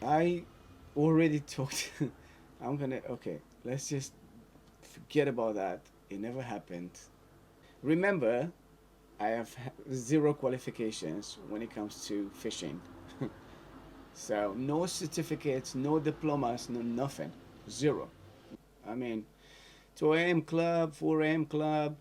I already talked. Okay, let's just forget about that. It never happened. Remember, I have zero qualifications when it comes to fishing. So, no certificates, no diplomas, no nothing. Zero. I mean, 2 a.m. club, 4 a.m. club,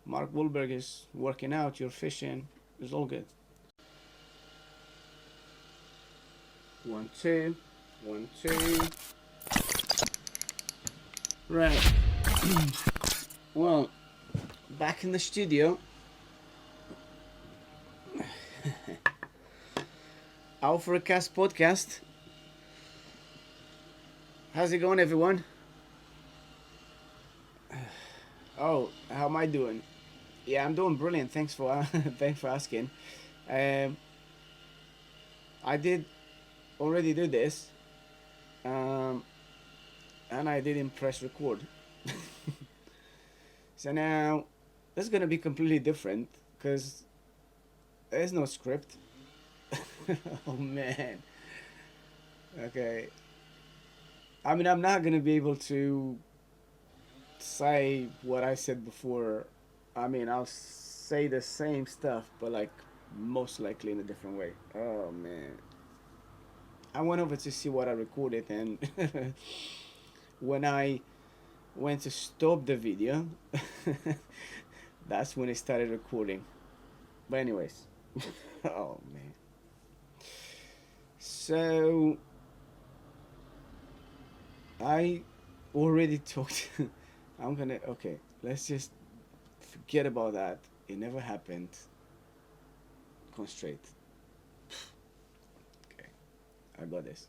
Mark Wahlberg is working out, you're fishing, it's all good. One, two, one, two. Right. Well, back in the studio, Out for a Cast podcast. How's it going, everyone? Oh, how am I doing? Yeah, I'm doing brilliant. Thanks for thanks for asking. Um, I did already do this, um, and I didn't press record. So now this is gonna be completely different because there's no script. Oh man. Okay. I mean, I'm not gonna be able to say what I said before. I mean, I'll say the same stuff, but like most likely in a different way. Oh man. I went over to see what I recorded, and when I went to stop the video, that's when it started recording. But anyways, oh man. So I already talked. Okay. Let's just forget about that. It never happened. Go straight. Okay, I got this.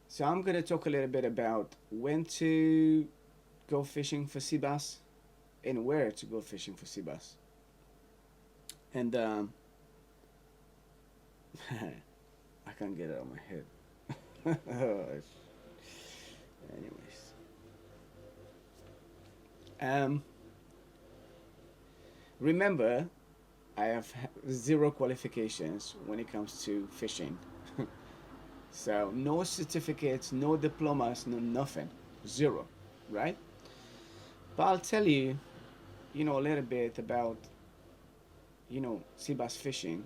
So I'm gonna talk a little bit about when to go fishing for sea bass and where to go fishing for sea bass. And I can't get it out of my head. Anyways, um, remember, I have zero qualifications when it comes to fishing. So no certificates, no diplomas, no nothing, zero, right? But I'll tell you, a little bit about, sea bass fishing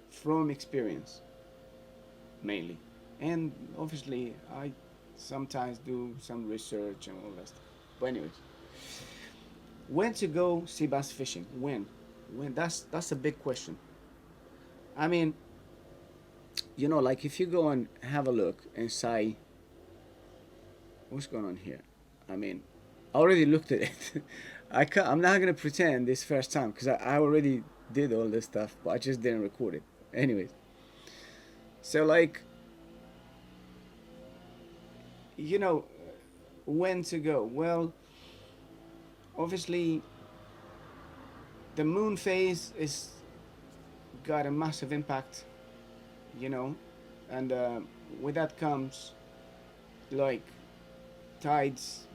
from experience mainly, and obviously I sometimes do some research and all that stuff. But anyways, when to go sea bass fishing? When? That's a big question. I mean, like if you go and have a look and say, what's going on here? I mean, I already looked at it. I'm not gonna pretend this first time because I already did all this stuff, but I just didn't record it. Anyways, so like, you know, when to go? Well, obviously, the moon phase is got a massive impact, you know, and with that comes like tides,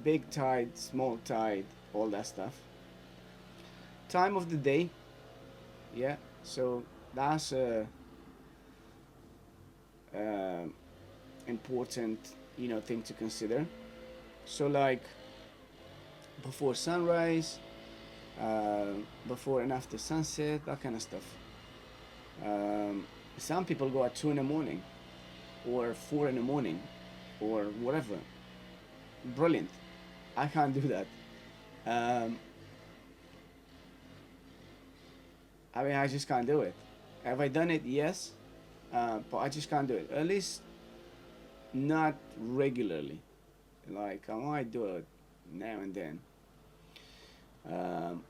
big tide, small tide, all that stuff. Time of the day, yeah. So that's a uh, important, thing to consider. So like before sunrise, uh, before and after sunset, that kind of stuff. Some people go at 2 in the morning or 4 in the morning or whatever. Brilliant. I can't do that. Um, I mean, I just can't do it. Have I done it? Yes, but I just can't do it. At least not regularly. Like I might do it now and then. Um,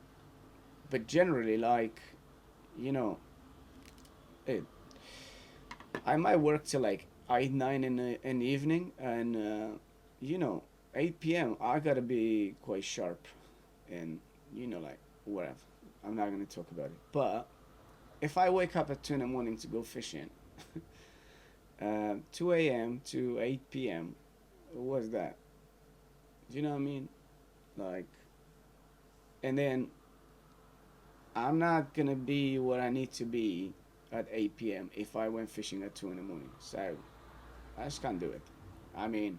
but generally, like you know, it, I might work till like 8, 9 in the evening, and 8 p.m. I gotta be quite sharp, and like whatever. I'm not gonna talk about it. But if I wake up at 2 in the morning to go fishing, 2 a.m. to 8 p.m. What's that? Do you know what I mean? Like, and then I'm not gonna be where I need to be at 8 p.m. if I went fishing at 2 in the morning. So I just can't do it. I mean,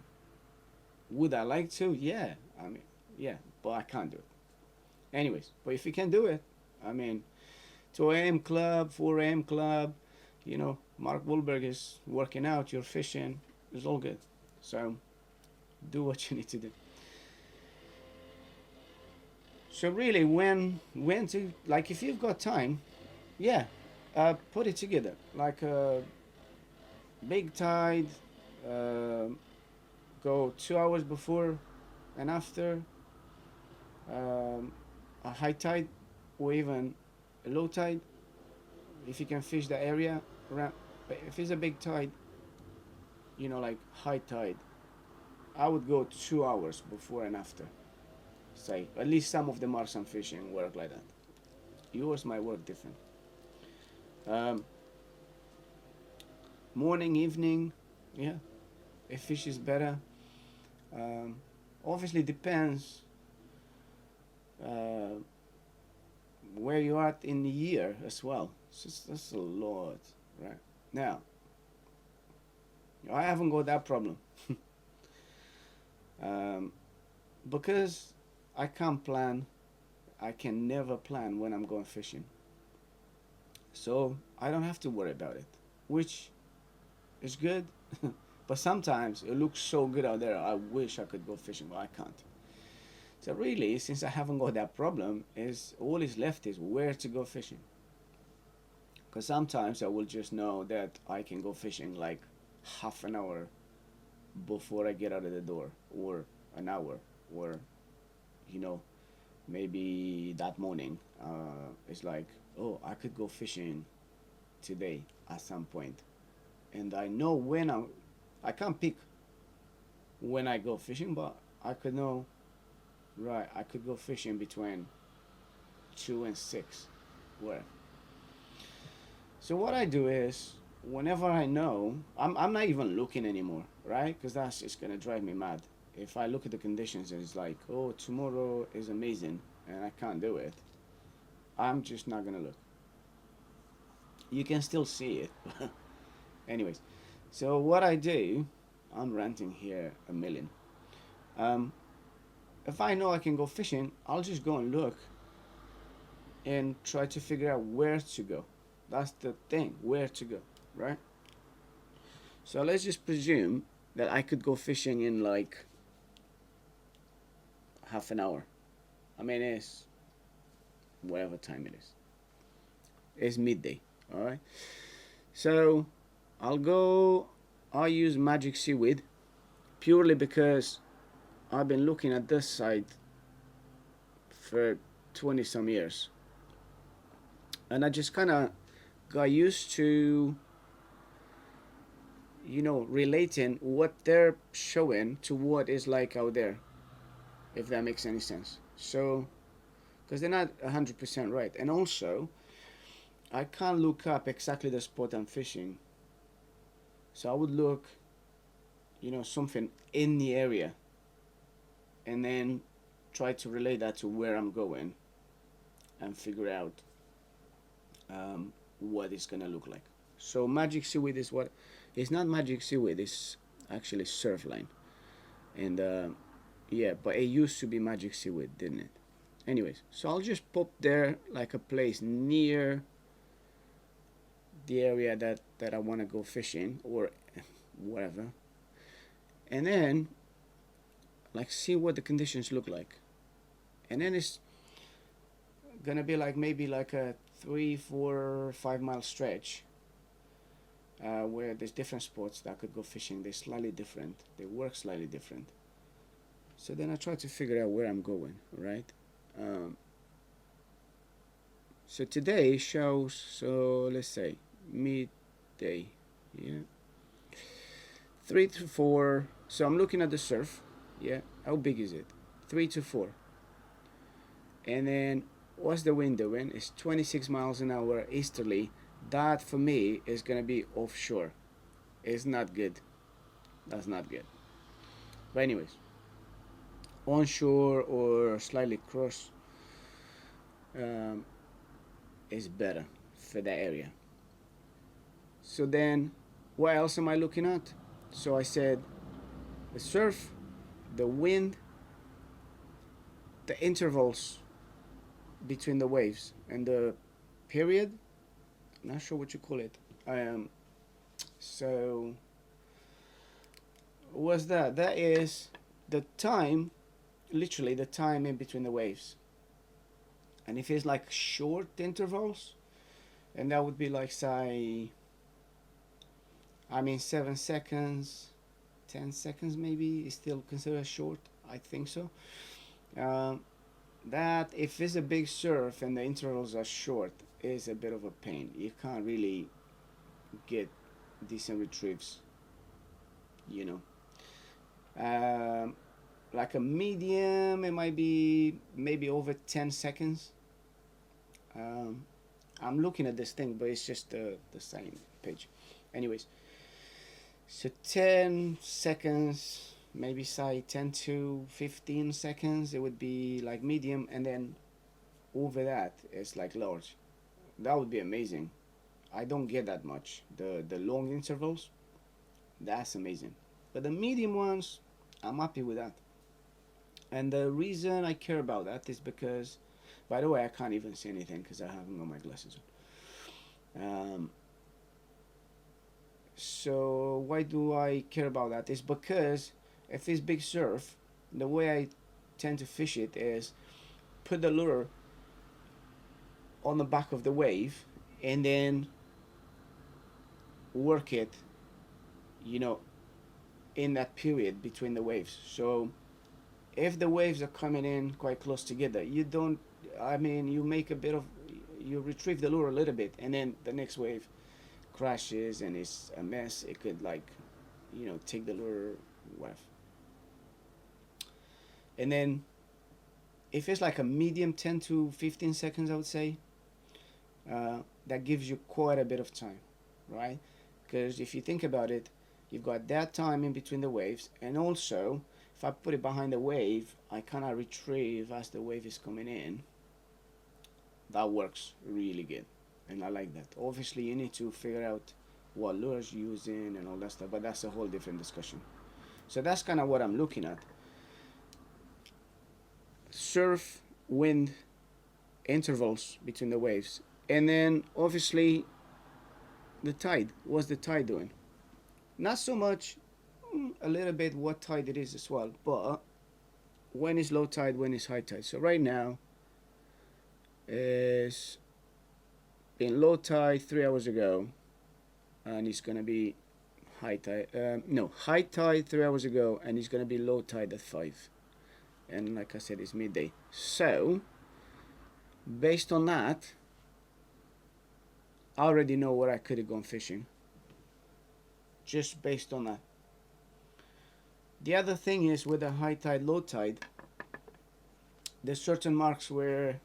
would I like to? Yeah. I mean, yeah, but I can't do it. Anyways, but if you can do it, I mean, 2 a.m. club, 4 a.m. club, Mark Wahlberg is working out, you're fishing, it's all good. So do what you need to do. So really, when to, like, if you've got time, yeah, put it together. Like a big tide, uh, go 2 hours before and after, um, a high tide, or even a low tide. If you can fish the area around, but if it's a big tide, like high tide, I would go 2 hours before and after. Say at least some of the marksman fishing work like that. Yours might work different. Um, Morning, evening, yeah. If fish is better, um, obviously depends uh, where you are at in the year as well. That's a lot, right? Now, I haven't got that problem um, because I can't plan. I can never plan when I'm going fishing, so I don't have to worry about it, which is good. But sometimes it looks so good out there. I wish I could go fishing, but I can't. So really, since I haven't got that problem, is all is left is where to go fishing. Because sometimes I will just know that I can go fishing like half an hour before I get out of the door, or an hour, or you know, maybe that morning. It's like, oh, I could go fishing today at some point, and I know when I can't pick when I go fishing, but I could know, right? I could go fishing between 2 and 6, where. So what I do is, whenever I know, I'm not even looking anymore, right? Because that's just gonna drive me mad. If I look at the conditions and it's like, oh, tomorrow is amazing and I can't do it, I'm just not gonna look. You can still see it. Anyways, so what I do, I'm ranting here a million. Um, if I know I can go fishing, I'll just go and look and try to figure out where to go. That's the thing, where to go, right? So let's just presume that I could go fishing in like half an hour. I mean, it's whatever time it is. It's midday, all right? So I'll go, I'll use magic seaweed purely because I've been looking at this site for 20 some years. And I just kind of got used to, relating what they're showing to what is like out there, if that makes any sense. So, because they're not 100% right. And also, I can't look up exactly the spot I'm fishing. So I would look, something in the area and then try to relate that to where I'm going and figure out what it's gonna look like. So magic seaweed is what, it's not magic seaweed, it's actually surfline. And yeah, but it used to be magic seaweed, didn't it? Anyways, so I'll just pop there like a place near the area that I want to go fishing or whatever, and then like see what the conditions look like, and then it's gonna be like maybe like a 3, 4, 5 mile stretch where there's different spots that I could go fishing. They're slightly different, they work slightly different. So then I try to figure out where I'm going, right? um, so today shows, so let's say midday, yeah, 3 to 4. So I'm looking at the surf, yeah, how big is it? 3 to 4. And then what's the wind doing? It's 26 miles an hour easterly. That for me is gonna be offshore. It's not good. That's not good. But anyways, onshore or slightly cross um, is better for that area. So then, what else am I looking at? So I said the surf, the wind, the intervals between the waves, and the period. I'm not sure what you call it. So what's that? That is the time, literally the time in between the waves. And if it's like short intervals, and that would be like, say, I mean, 7 seconds, 10 seconds maybe is still considered short. I think so. Um, that if it's a big surf and the intervals are short, is a bit of a pain. You can't really get decent retrieves, you know. Like a medium, it might be maybe over 10 seconds. Um, I'm looking at this thing, but it's just the same page. Anyways, so 10 seconds, maybe say 10 to 15 seconds, it would be like medium, and then over that, it's like large. That would be amazing. I don't get that much. The long intervals, that's amazing. But the medium ones, I'm happy with that. And the reason I care about that is because, by the way, I can't even see anything because I haven't got my glasses on. So why do I care about that? Is because if it's big surf, the way I tend to fish it is put the lure on the back of the wave and then work it, you know, in that period between the waves. So if the waves are coming in quite close together, you don't, I mean, you make a bit of, you retrieve the lure a little bit, and then the next wave crashes and it's a mess. It could, like, take the lure off. And then if it's like a medium 10 to 15 seconds, I would say, that gives you quite a bit of time, right? Because if you think about it, you've got that time in between the waves, and also if I put it behind the wave, I kind of retrieve as the wave is coming in. That works really good, and I like that. Obviously, you need to figure out what lures you're using and all that stuff, but that's a whole different discussion. So that's kind of what I'm looking at: surf, wind, intervals between the waves, and then obviously the tide. What's the tide doing? Not so much, a little bit what tide it is as well, but when is low tide, when is high tide. So right now is been low tide 3 hours ago, and it's gonna be high tide. No, high tide 3 hours ago, and it's gonna be low tide at 5. And like I said, it's midday. So based on that, I already know where I could have gone fishing. Just based on that. The other thing is with the high tide, low tide, there's certain marks where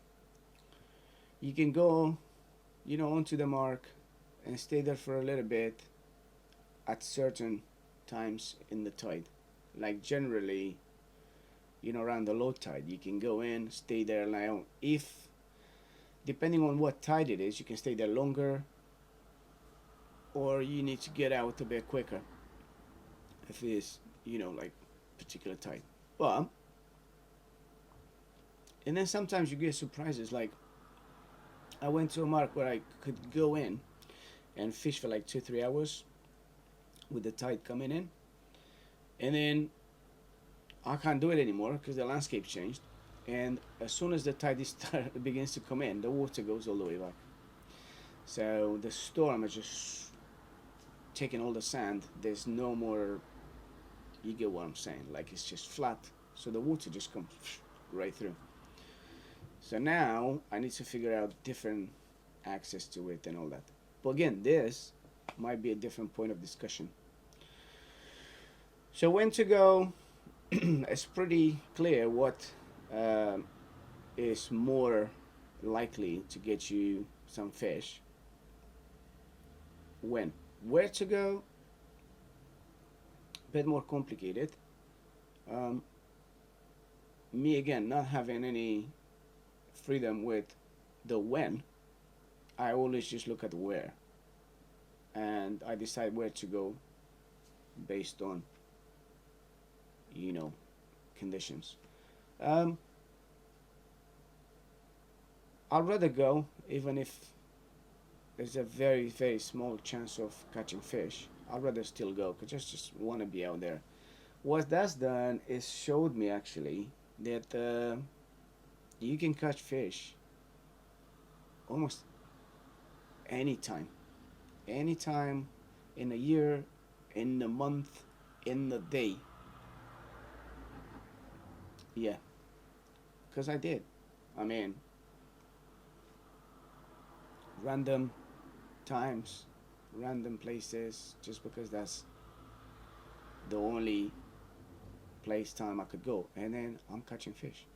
you can go, onto the mark and stay there for a little bit at certain times in the tide. Like generally, around the low tide, you can go in, stay there. Now, if depending on what tide it is, you can stay there longer, or you need to get out a bit quicker if it is, like particular tide. But and then sometimes you get surprises. Like I went to a mark where I could go in and fish for like 2-3 hours with the tide coming in, and then I can't do it anymore because the landscape changed. And as soon as the tide begins to come in, the water goes all the way back. So the storm is just taking all the sand. There's no more. You get what I'm saying? Like it's just flat. So the water just comes right through. So now I need to figure out different access to it and all that. But again, this might be a different point of discussion. So when to go, it's pretty clear what is more likely to get you some fish. When, where to go, a bit more complicated. Um, Me again, not having any freedom with the when, I always just look at where. and I decide where to go based on, you know, conditions. Um, I'd rather go even if there's a very very small chance of catching fish. I'd rather still go because just want to be out there. What that's done is showed me actually that you can catch fish almost anytime, anytime in a year, in a month, in a day. Yeah, because I did. I mean, random times, random places, just because that's the only place time I could go, and then I'm catching fish.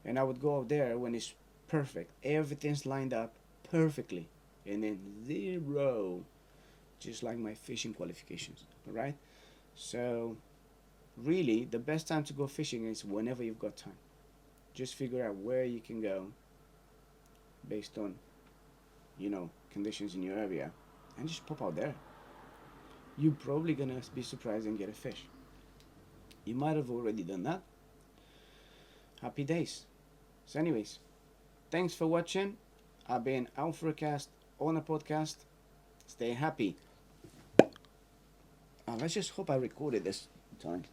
And I would go out there when it's perfect, everything's lined up perfectly, and then zero, just like my fishing qualifications. All right. So really, the best time to go fishing is whenever you've got time. Just figure out where you can go based on, conditions in your area, and just pop out there. You're probably gonna be surprised and get a fish. You might have already done that. Happy days. So, anyways, thanks for watching. I've been out for a cast on a podcast. Stay happy. Let's just hope I recorded this time.